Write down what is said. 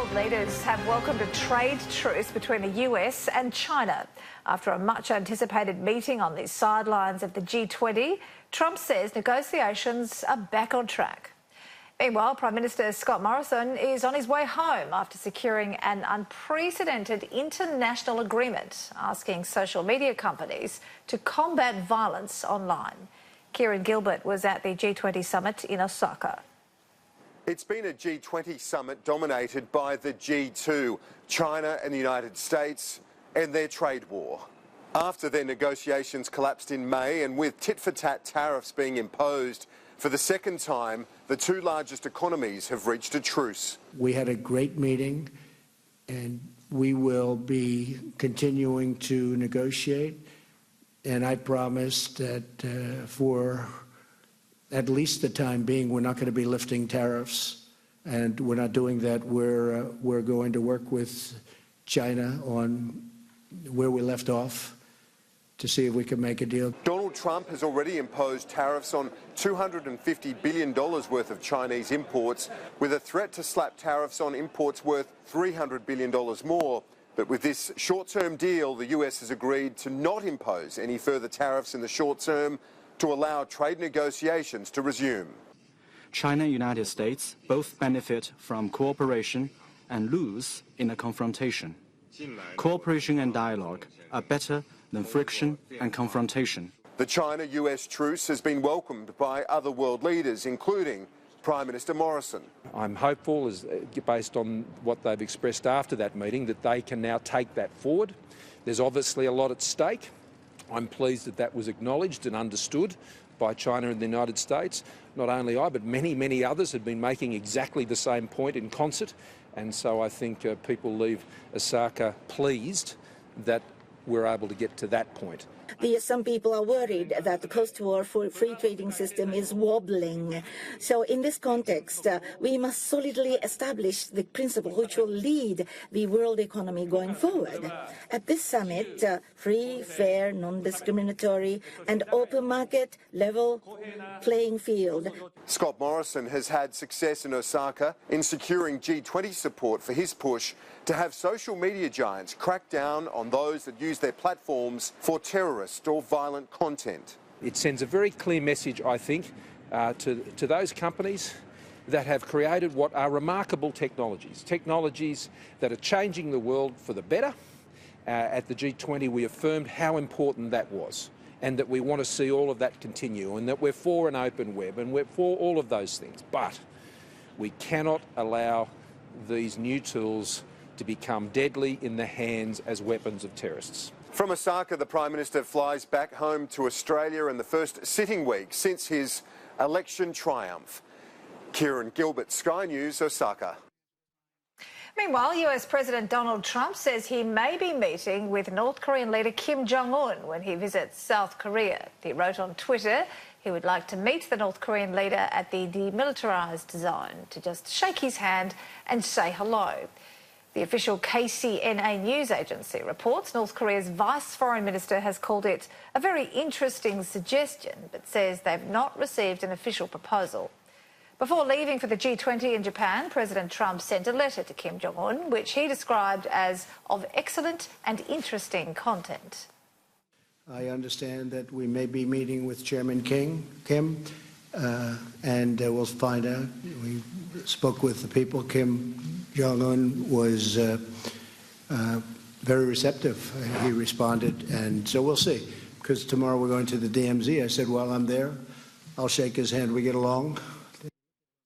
world leaders have welcomed a trade truce between the US and China. After a much-anticipated meeting on the sidelines of the G20, Trump says negotiations are back on track. Meanwhile, Prime Minister Scott Morrison is on his way home after securing an unprecedented international agreement asking social media companies to combat violence online. Kieran Gilbert was at the G20 summit in Osaka. It's been a G20 summit dominated by the G2, China and the United States, and their trade war. After their negotiations collapsed in May and with tit-for-tat tariffs being imposed, for the second time, the two largest economies have reached a truce. We had a great meeting, and we will be continuing to negotiate. And I promised that for at least the time being, we're not going to be lifting tariffs, and we're not doing that. We're going to work with China on where we left off to see if we can make a deal. Donald Trump has already imposed tariffs on $250 billion worth of Chinese imports, with a threat to slap tariffs on imports worth $300 billion more. But with this short-term deal, the US has agreed to not impose any further tariffs in the short term, to allow trade negotiations to resume. China and the United States both benefit from cooperation and lose in a confrontation. Cooperation and dialogue are better than friction and confrontation. The China-US truce has been welcomed by other world leaders, including Prime Minister Morrison. I'm hopeful, based on what they've expressed after that meeting, that they can now take that forward. There's obviously a lot at stake. I'm pleased that that was acknowledged and understood by China and the United States. Not only I, but many, many others have been making exactly the same point in concert. And so I think people leave Osaka pleased that we're able to get to that point. Some people are worried that the post-war free trading system is wobbling. So in this context, we must solidly establish the principle which will lead the world economy going forward. At this summit, free, fair, non-discriminatory and open market, level playing field. Scott Morrison has had success in Osaka in securing G20 support for his push to have social media giants crack down on those that use their platforms for terrorist or violent content. It sends a very clear message, I think, to those companies that have created what are remarkable technologies that are changing the world for the better. At the G20, we affirmed how important that was, and that we want to see all of that continue, and that we're for an open web, and we're for all of those things. But we cannot allow these new tools to become deadly in the hands as weapons of terrorists. From Osaka, the Prime Minister flies back home to Australia in the first sitting week since his election triumph. Kieran Gilbert, Sky News, Osaka. Meanwhile, US President Donald Trump says he may be meeting with North Korean leader Kim Jong-un when he visits South Korea. He wrote on Twitter he would like to meet the North Korean leader at the demilitarised zone to just shake his hand and say hello. The official KCNA news agency reports North Korea's Vice Foreign Minister has called it a very interesting suggestion, but says they've not received an official proposal. Before leaving for the G20 in Japan, President Trump sent a letter to Kim Jong-un, which he described as of excellent and interesting content. I understand that we may be meeting with Chairman Kim, and we'll find out. We spoke with the people. Kim Jong-un was very receptive. He responded, and so we'll see. Because tomorrow we're going to the DMZ. I said, while I'm there, I'll shake his hand. We get along.